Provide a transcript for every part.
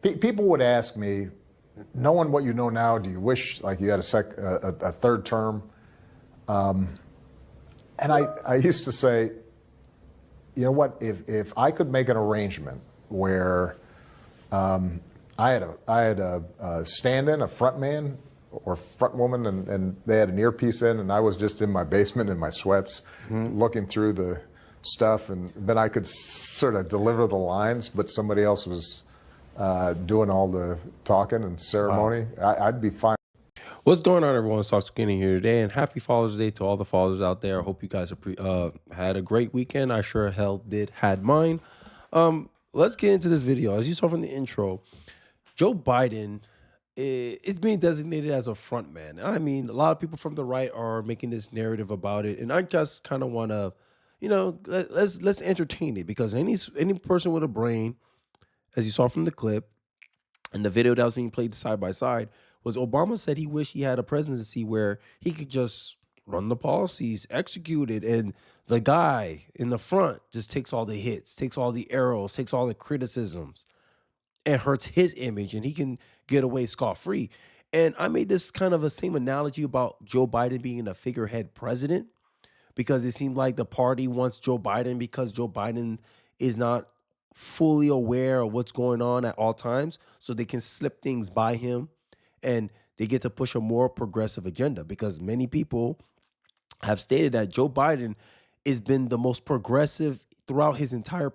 People would ask me, knowing what you know now, do you wish like you had a third term? And I used to say, you know what, if I could make an arrangement where I had a stand-in, a front man or front woman, and they had an earpiece in, and I was just in my basement in my sweats looking through the stuff, and then I could sort of deliver the lines, but somebody else was doing all the talking and ceremony. Wow. I'd be fine. What's going on, everyone? It's Talk Skinny here today, and happy Father's Day to all the fathers out there. I hope you guys had a great weekend. I sure hell had mine. Let's get into this video. As you saw from the intro, Joe Biden is being designated as a front man. I mean, a lot of people from the right are making this narrative about it, and I just kind of want to, let's entertain it, because any person with a brain, as you saw from the clip and the video that was being played side by side, was Obama said he wished he had a presidency where he could just run the policies, execute it, and the guy in the front just takes all the hits, takes all the arrows, takes all the criticisms, and hurts his image, and he can get away scot-free. And I made this kind of the same analogy about Joe Biden being a figurehead president, because it seemed like the party wants Joe Biden because Joe Biden is not fully aware of what's going on at all times, so they can slip things by him, and they get to push a more progressive agenda, because many people have stated that Joe Biden has been the most progressive throughout his entire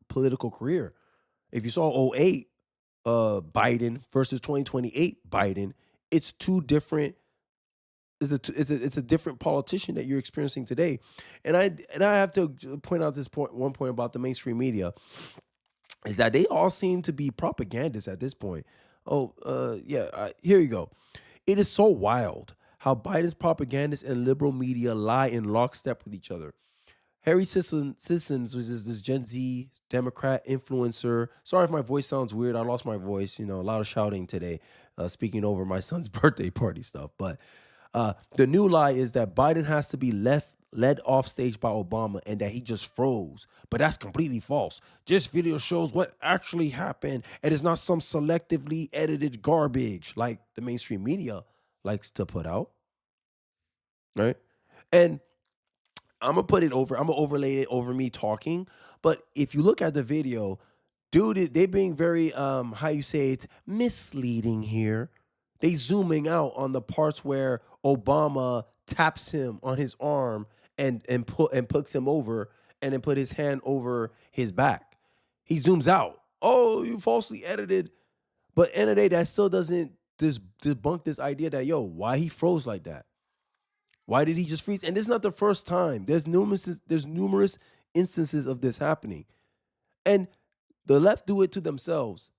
political career. If you saw 2008 Biden versus 2028 Biden, it's two different. It's a different politician that you're experiencing today, and I have to point out one point about the mainstream media, is that they all seem to be propagandists at this point. Here you go. It is so wild how Biden's propagandists and liberal media lie in lockstep with each other. Harry Sissons, which is this Gen Z Democrat influencer. Sorry if my voice sounds weird. I lost my voice. A lot of shouting today, speaking over my son's birthday party stuff. But the new lie is that Biden has to be led off stage by Obama and that he just froze. But that's completely false. This video shows what actually happened, and it's not some selectively edited garbage like the mainstream media likes to put out. Right? And I'm going to overlay it over me talking. But if you look at the video, dude, they being very, misleading here. They zooming out on the parts where Obama taps him on his arm and puts him over, and then put his hand over his back. He zooms out. Oh, you falsely edited. But end of the day, that still doesn't debunk this idea that, why he froze like that? Why did he just freeze? And this is not the first time. There's numerous instances of this happening. And the left do it to themselves.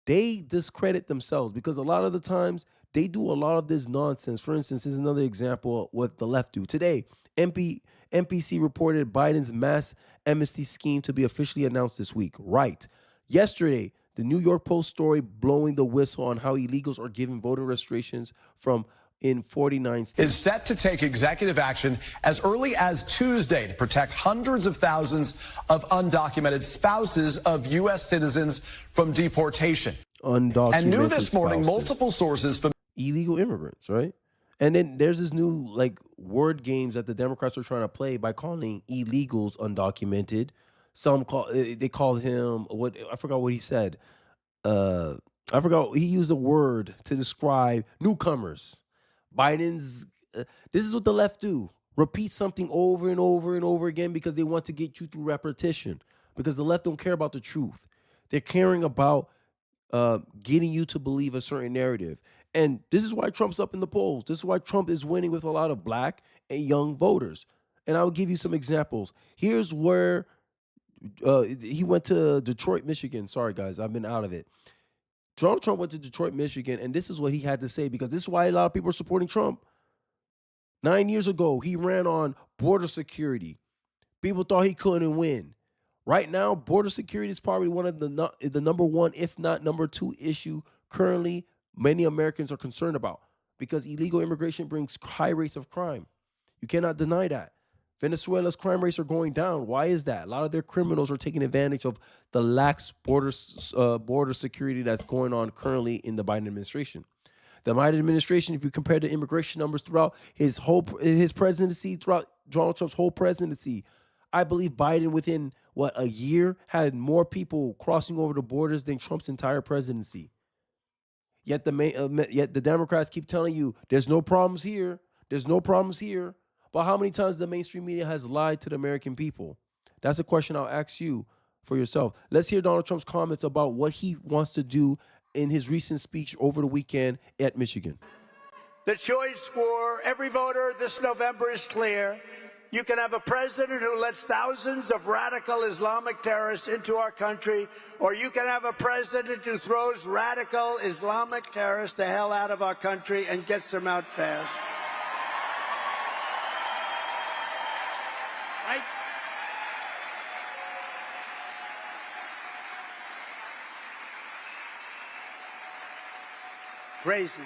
They discredit themselves, because a lot of the times they do a lot of this nonsense. For instance, here's another example of what the left do. Today, NPC reported Biden's mass amnesty scheme to be officially announced this week. Right. Yesterday, the New York Post story blowing the whistle on how illegals are given voter registrations in 49 states. Is set to take executive action as early as Tuesday to protect hundreds of thousands of undocumented spouses of U.S. citizens from deportation. Undocumented and new this morning, spouses. Multiple sources from illegal immigrants, right? And then there's this new word games that the Democrats are trying to play by calling illegals undocumented. They called him I forgot what he said. I forgot, he used a word to describe newcomers. Biden's this is what the left do. Repeat something over and over and over again because they want to get you through repetition. Because the left don't care about the truth. They're caring about getting you to believe a certain narrative. And this is why Trump's up in the polls. This is why Trump is winning with a lot of black and young voters. And I'll give you some examples. Here's where he went to Detroit, Michigan. Sorry, guys, I've been out of it. Donald Trump went to Detroit, Michigan, and this is what he had to say, because this is why a lot of people are supporting Trump. 9 years ago, he ran on border security. People thought he couldn't win. Right now, border security is probably one of the number one, if not number two issue currently many Americans are concerned about, because illegal immigration brings high rates of crime. You cannot deny that. Venezuela's crime rates are going down. Why is that? A lot of their criminals are taking advantage of the lax border security that's going on currently in the Biden administration. The Biden administration, if you compare the immigration numbers throughout his presidency, throughout Donald Trump's whole presidency, I believe Biden within a year had more people crossing over the borders than Trump's entire presidency. Yet the Democrats keep telling you there's no problems here. There's no problems here. But how many times the mainstream media has lied to the American people? That's a question I'll ask you for yourself. Let's hear Donald Trump's comments about what he wants to do in his recent speech over the weekend at Michigan. The choice for every voter this November is clear. You can have a president who lets thousands of radical Islamic terrorists into our country, or you can have a president who throws radical Islamic terrorists the hell out of our country and gets them out fast. Right? Crazy.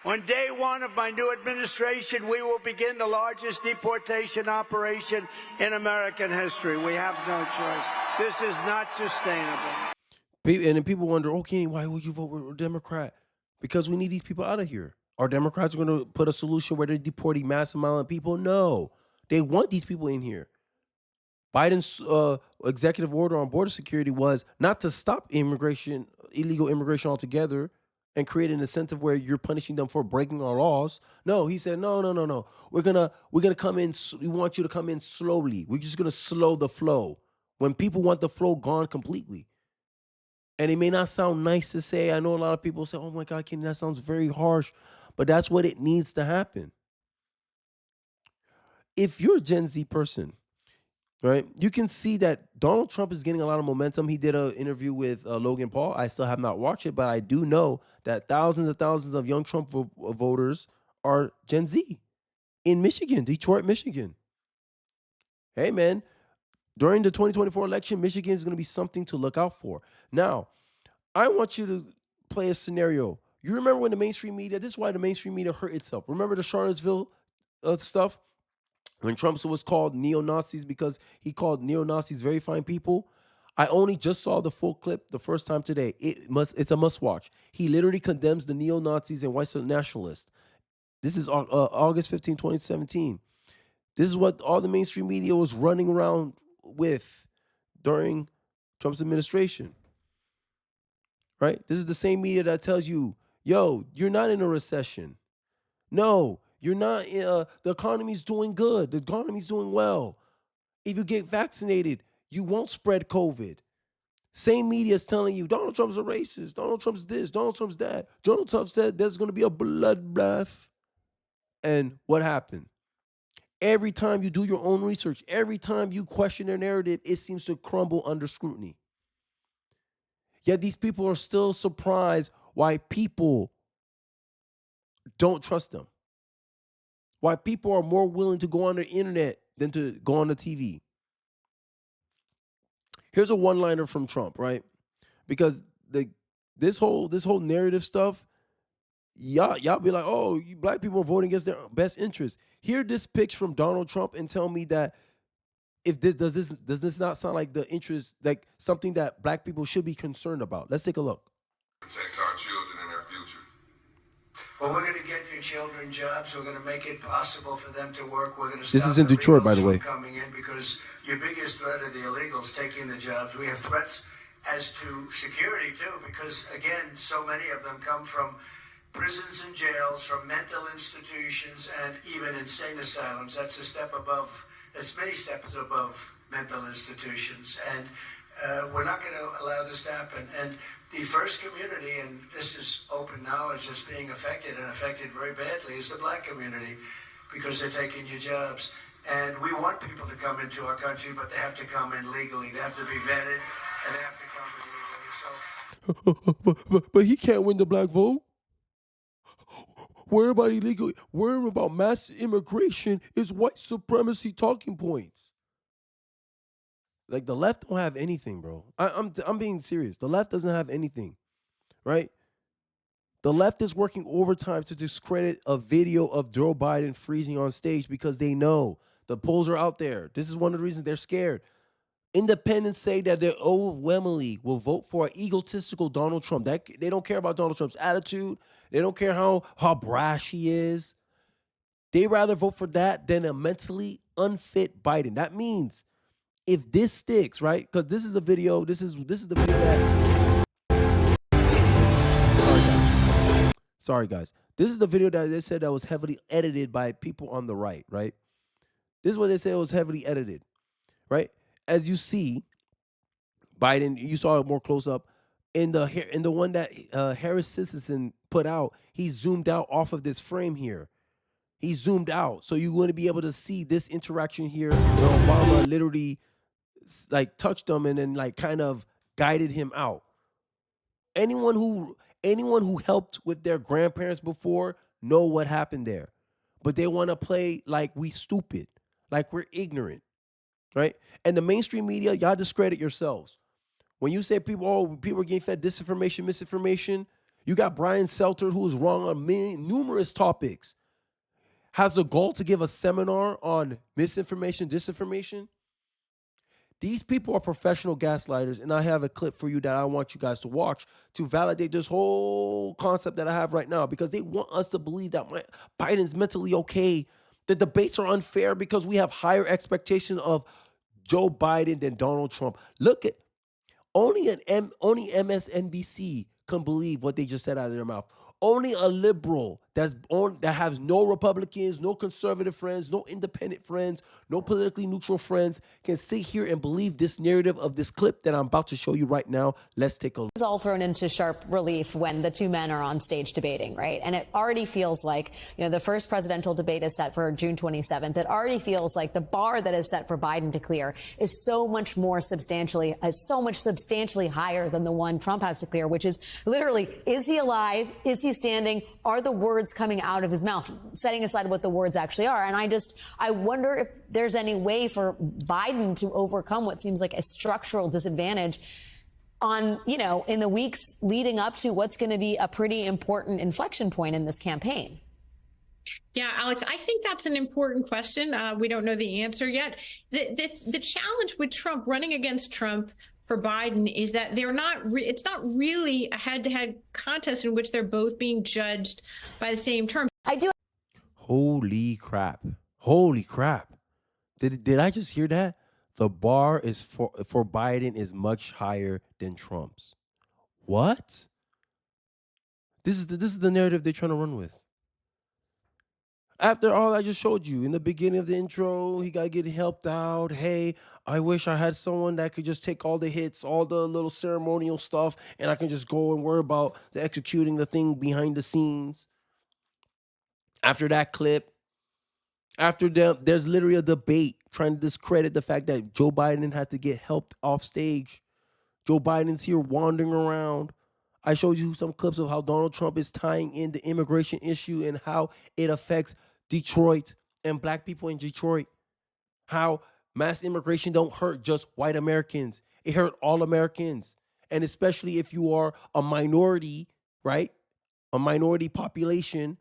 On day one of my new administration, we will begin the largest deportation operation in American history. We have no choice. This is not sustainable. And then people wonder, okay, why would you vote for a Democrat? Because we need these people out of here. Are Democrats going to put a solution where they're deporting mass amount of people? No. They want these people in here. Biden's executive order on border security was not to stop illegal immigration altogether, and create an incentive where you're punishing them for breaking our laws. No, he said, no. We're gonna come in. We want you to come in slowly. We're just gonna slow the flow. When people want the flow gone completely. And it may not sound nice to say. I know a lot of people say, oh my God, Kenny, that sounds very harsh. But that's what it needs to happen. If you're a Gen Z person, right, you can see that Donald Trump is getting a lot of momentum. He did an interview with Logan Paul. I still have not watched it, but I do know that thousands and thousands of young Trump voters are Gen Z in Michigan, Detroit, Michigan. Hey, man, during the 2024 election, Michigan is going to be something to look out for. Now, I want you to play a scenario. You remember when the mainstream media, this is why the mainstream media hurt itself. Remember the Charlottesville stuff? When Trump was called neo-Nazis because he called neo-Nazis very fine people. I only just saw the full clip the first time today. It's a must watch. He literally condemns the neo-Nazis and white nationalists. This is August 15, 2017. This is what all the mainstream media was running around with during Trump's administration. Right? This is the same media that tells you, yo, you're not in a recession. No, you're not. The economy's doing good. The economy's doing well. If you get vaccinated, you won't spread COVID. Same media is telling you Donald Trump's a racist. Donald Trump's this. Donald Trump's that. Donald Trump said there's going to be a bloodbath. And what happened? Every time you do your own research, every time you question their narrative, it seems to crumble under scrutiny. Yet these people are still surprised why people don't trust them. Why people are more willing to go on the internet than to go on the TV. Here's a one-liner from Trump, right? Because this whole narrative stuff, y'all be like, oh, you black people are voting against their best interest. Hear this pitch from Donald Trump and tell me that if does this not sound like the interest, like something that black people should be concerned about? Let's take a look. Protect our children and their future. Well, we're going to get your children jobs. We're going to make it possible for them to work. We're going to stop This is in Detroit, by the way. Coming in because your biggest threat are the illegals taking the jobs. We have threats as to security too, because again, so many of them come from prisons and jails, from mental institutions, and even insane asylums. That's a step above. That's many steps above mental institutions, and we're not going to allow this to happen. And the first community, and this is open knowledge, that's being affected and affected very badly, is the black community, because they're taking your jobs. And we want people to come into our country, but they have to come in legally. They have to be vetted, and they have to come in legally. So, but he can't win the black vote. Worry about illegal, worrying about mass immigration is white supremacy talking points. Like the left don't have anything, bro. I'm being serious. The left doesn't have anything, right? The left is working overtime to discredit a video of Joe Biden freezing on stage because they know the polls are out there. This is one of the reasons they're scared. Independents say that they overwhelmingly will vote for an egotistical Donald Trump. That they don't care about Donald Trump's attitude. They don't care how brash he is. They rather vote for that than a mentally unfit Biden. That means if this sticks, right? Because this is a video. This is the video that. Sorry, guys. This is the video that they said that was heavily edited by people on the right, right? This is what they said was heavily edited, right? As you see, Biden, you saw it more close up in the one that Harris Sisson put out. He zoomed out off of this frame here. He zoomed out, so you're going to be able to see this interaction here where Obama literally like touched him and then like kind of guided him out. Anyone who helped with their grandparents before know what happened there. But they want to play like we stupid, like we're ignorant, right? And the mainstream media, y'all discredit yourselves. When you say people are getting fed disinformation, misinformation, you got Brian Selter, who is wrong on numerous topics, has the goal to give a seminar on misinformation, disinformation. These people are professional gaslighters, and I have a clip for you that I want you guys to watch to validate this whole concept that I have right now, because they want us to believe that Biden's mentally okay. The debates are unfair because we have higher expectations of Joe Biden than Donald Trump. Look at only MSNBC can believe what they just said out of their mouth. Only a liberal that has no Republicans, no conservative friends, no independent friends, no politically neutral friends can sit here and believe this narrative of this clip that I'm about to show you right now. Let's take a look. It's all thrown into sharp relief when the two men are on stage debating, right? And it already feels like, the first presidential debate is set for June 27th. It already feels like the bar that is set for Biden to clear is so much substantially higher than the one Trump has to clear, which is literally, is he alive? Is he standing? Are the words coming out of his mouth, setting aside what the words actually are? And I wonder if there's any way for Biden to overcome what seems like a structural disadvantage on, in the weeks leading up to what's going to be a pretty important inflection point in this campaign. Yeah, Alex, I think that's an important question. We don't know the answer yet. The challenge with Trump, running against Trump for Biden, is that it's not really a head-to-head contest in which they're both being judged by the same terms. Holy crap. Holy crap. Did I just hear that? The bar is for Biden is much higher than Trump's. What? This is the narrative they're trying to run with. After all I just showed you in the beginning of the intro, he got to get helped out. Hey, I wish I had someone that could just take all the hits, all the little ceremonial stuff, and I can just go and worry about executing the thing behind the scenes. After that clip, there's literally a debate trying to discredit the fact that Joe Biden had to get helped off stage. Joe Biden's here wandering around. I showed you some clips of how Donald Trump is tying in the immigration issue and how it affects Detroit and black people in Detroit. How mass immigration don't hurt just white Americans. It hurt all Americans. And especially if you are a minority, right? A minority population,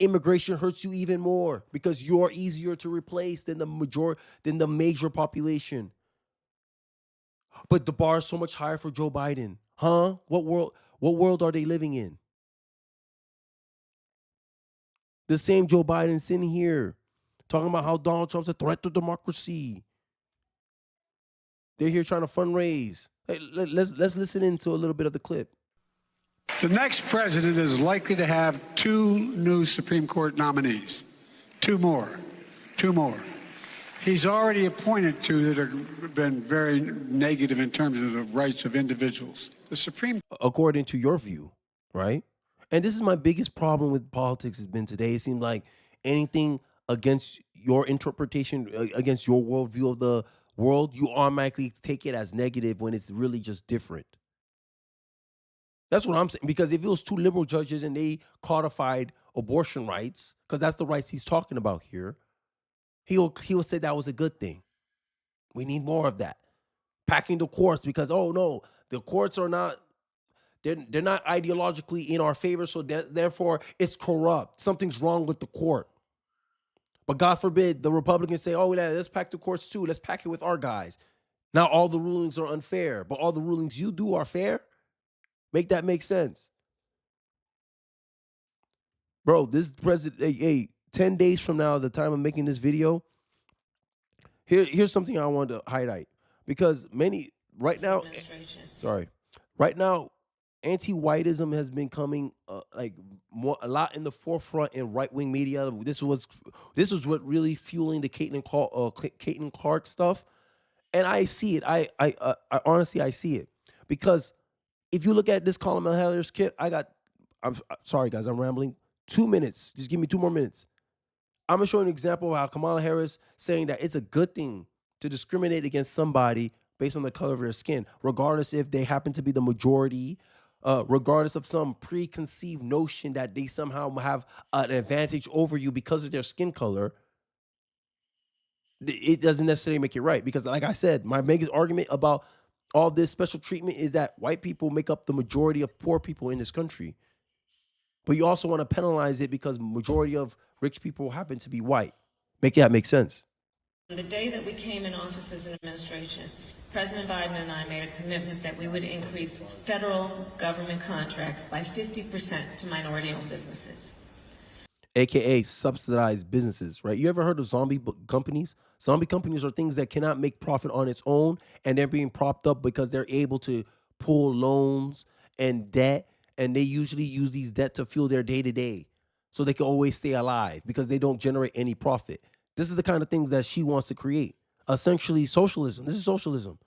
immigration hurts you even more because you're easier to replace than the major population. But the bar is so much higher for Joe Biden. Huh? What world are they living in? The same Joe Biden sitting here talking about how Donald Trump's a threat to democracy. They're here trying to fundraise. Hey, let's listen into a little bit of the clip. The next president is likely to have 2 new Supreme Court nominees. 2 more. He's already appointed 2 that have been very negative in terms of the rights of individuals. The Supreme, according to your view, right? And this is my biggest problem with politics has been today. It seems like anything against your interpretation, against your worldview of the world, you automatically take it as negative when it's really just different. That's what I'm saying. Because if it was 2 liberal judges and they codified abortion rights, because that's the rights he's talking about here, he'll say that was a good thing. We need more of that. Packing the courts because, oh no, the courts are not, They're not ideologically in our favor, so therefore it's corrupt. Something's wrong with the court. But God forbid the Republicans say, oh, yeah, let's pack the courts too. Let's pack it with our guys. Now all the rulings are unfair, but all the rulings you do are fair. Make that make sense. Bro, this president, hey, 10 days from now, the time of making this video, here's something I want to highlight. Because right now, anti-whitism has been coming a lot in the forefront in right-wing media. This was what really fueling the Caitlin Clark stuff, and I see it. I honestly I see it, because if you look at this Kamala Harris kit, I'm sorry guys, I'm rambling. 2 minutes, just give me 2 more minutes. I'm gonna show an example of how Kamala Harris saying that it's a good thing to discriminate against somebody based on the color of their skin, regardless if they happen to be the majority, regardless of some preconceived notion that they somehow have an advantage over you because of their skin color. It doesn't necessarily make it right, because like I said, my biggest argument about all this special treatment is that white people make up the majority of poor people in this country. But you also want to penalize it because majority of rich people happen to be white. Make that make sense. The day that we came in office as an administration, President Biden and I made a commitment that we would increase federal government contracts by 50% to minority-owned businesses. AKA subsidized businesses, right? You ever heard of zombie companies? Zombie companies are things that cannot make profit on its own, and they're being propped up because they're able to pull loans and debt, and they usually use these debt to fuel their day-to-day so they can always stay alive because they don't generate any profit. This is the kind of things that she wants to create. Essentially socialism. This is socialism.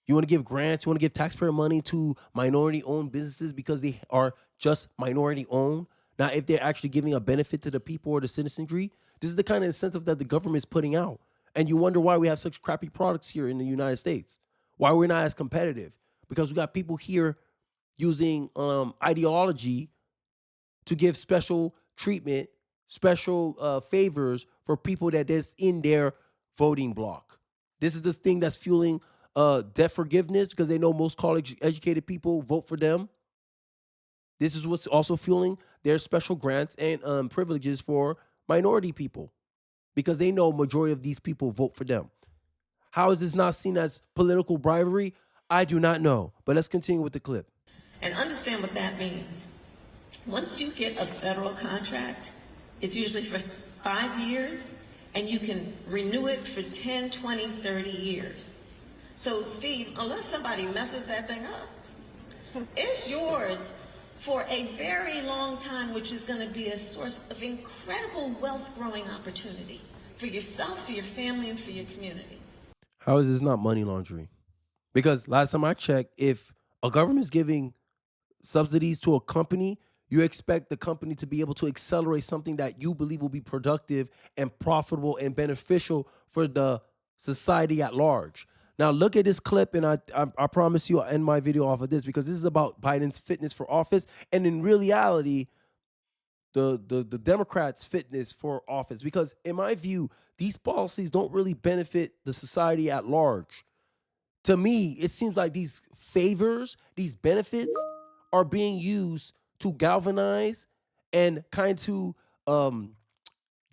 You want to give grants, you want to give taxpayer money to minority-owned businesses because they are just minority-owned. Now, if they're actually giving a benefit to the people or the citizenry, this is the kind of incentive that the government is putting out. And you wonder why we have such crappy products here in the United States. Why we're not as competitive. Because we got people here using ideology to give special treatment, special favors for people that is in their voting block. This is this thing that's fueling debt forgiveness because they know most college-educated people vote for them. This is what's also fueling their special grants and privileges for minority people because they know majority of these people vote for them. How is this not seen as political bribery? I do not know. But let's continue with the clip. And understand what that means. Once you get a federal contract, it's usually for 5 years, and you can renew it for 10, 20, 30 years. So, Steve, unless somebody messes that thing up, it's yours for a very long time, which is going to be a source of incredible wealth-growing opportunity for yourself, for your family, and for your community. How is this not money laundering? Because last time I checked, if a government is giving subsidies to a company, you expect the company to be able to accelerate something that you believe will be productive and profitable and beneficial for the society at large. Now, look at this clip, and I promise you I'll end my video off of this because this is about Biden's fitness for office, and in reality, the Democrats' fitness for office. Because in my view, these policies don't really benefit the society at large. To me, it seems like these favors, these benefits are being used to galvanize and kind of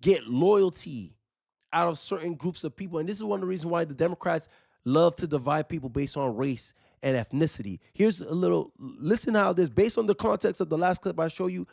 get loyalty out of certain groups of people. And this is one of the reasons why the Democrats love to divide people based on race and ethnicity. Here's a little, listen how this, based on the context of the last clip I show you,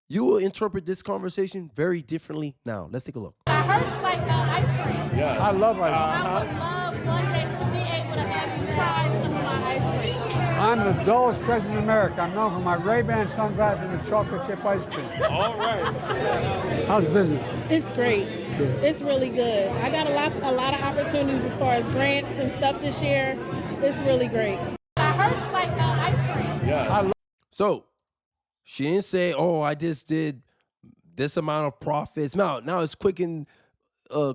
you will interpret this conversation very differently now. Let's take a look. I heard you like ice cream. Yeah. I love ice cream. I would love one day to be able to have you try some of my ice cream. I'm the dullest president in America. I'm known for my Ray-Ban sunglasses and the chocolate chip ice cream. All right. How's business? It's great. Good. It's really good. I got a lot of opportunities as far as grants and stuff this year. It's really great. I heard you like ice cream. Yeah. So she didn't say, "Oh, I just did this amount of profits." Now it's quick in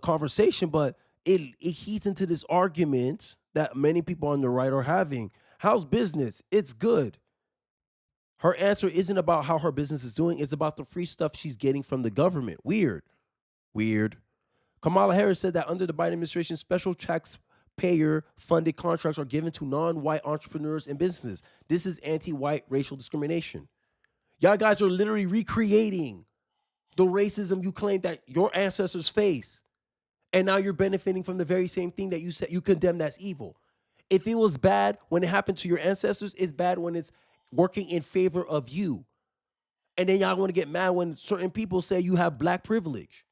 conversation, but it heats into this argument that many people on the right are having. How's business? It's good. Her answer isn't about how her business is doing. It's about the free stuff she's getting from the government. Weird. Kamala Harris said that under the Biden administration, special tax taxpayer-funded contracts are given to non-white entrepreneurs and businesses. This is anti-white racial discrimination. Y'all guys are literally recreating the racism you claim that your ancestors face. And now you're benefiting from the very same thing that you said you condemned as evil. If it was bad when it happened to your ancestors, it's bad when it's working in favor of you. And then y'all want to get mad when certain people say you have black privilege.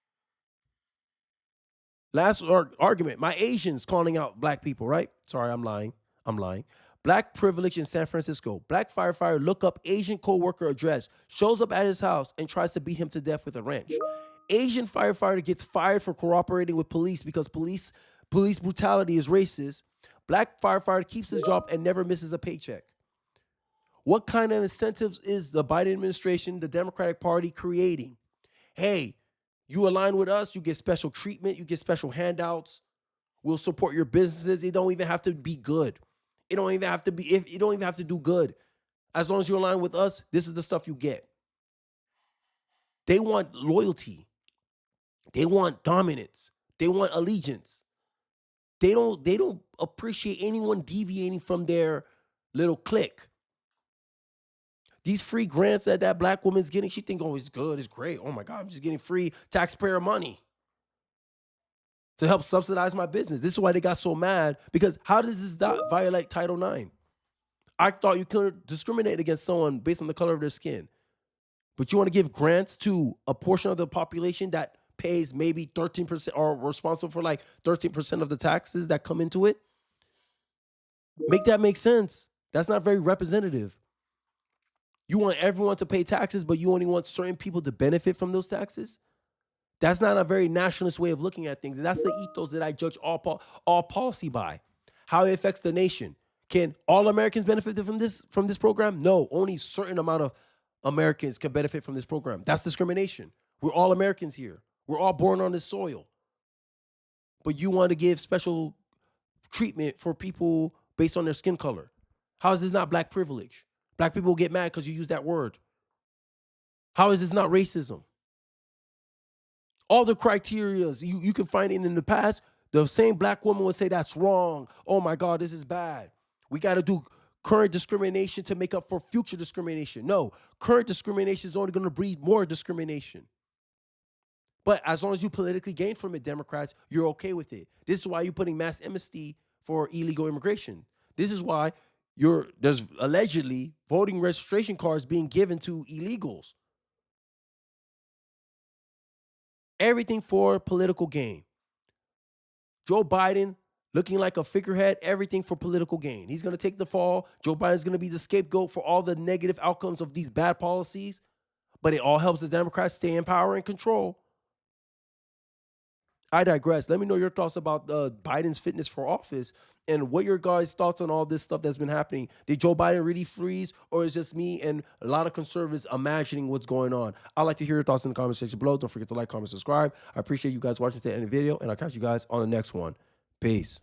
Last argument, my Asians calling out black people, right? Sorry, I'm lying. Black privilege in San Francisco. Black firefighter look up Asian co-worker address, shows up at his house and tries to beat him to death with a wrench. Asian firefighter gets fired for cooperating with police because police brutality is racist. Black firefighter keeps his job and never misses a paycheck. What kind of incentives is the Biden administration, the Democratic Party creating? Hey, you align with us, you get special treatment, you get special handouts. We'll support your businesses. It don't even have to be good. It don't even have to do good. As long as you align with us, this is the stuff you get. They want loyalty. They want dominance. They want allegiance. They don't appreciate anyone deviating from their little clique. These free grants that black woman's getting, she think, oh, it's good, it's great. Oh my God, I'm just getting free taxpayer money to help subsidize my business. This is why they got so mad, because how does this violate Title IX? I thought you couldn't discriminate against someone based on the color of their skin. But you want to give grants to a portion of the population that pays maybe 13% or responsible for like 13% of the taxes that come into it? Make that make sense. That's not very representative. You want everyone to pay taxes, but you only want certain people to benefit from those taxes? That's not a very nationalist way of looking at things. And that's the ethos that I judge all policy by. How it affects the nation. Can all Americans benefit from this program? No, only a certain amount of Americans can benefit from this program. That's discrimination. We're all Americans here. We're all born on this soil. But you want to give special treatment for people based on their skin color. How is this not black privilege? Black people get mad because you use that word. How is this not racism? All the criteria you can find in the past, the same black woman would say that's wrong. Oh my God, this is bad. We got to do current discrimination to make up for future discrimination. No, current discrimination is only going to breed more discrimination. But as long as you politically gain from it, Democrats, you're okay with it. This is why you're putting mass amnesty for illegal immigration. This is why there's allegedly voting registration cards being given to illegals. Everything for political gain. Joe Biden looking like a figurehead, everything for political gain. He's going to take the fall. Joe Biden's going to be the scapegoat for all the negative outcomes of these bad policies. But it all helps the Democrats stay in power and control. I digress. Let me know your thoughts about Biden's fitness for office and what your guys' thoughts on all this stuff that's been happening. Did Joe Biden really freeze, or is just me and a lot of conservatives imagining what's going on? I'd like to hear your thoughts in the comment section below. Don't forget to like, comment, subscribe. I appreciate you guys watching to the end of the video, and I'll catch you guys on the next one. Peace.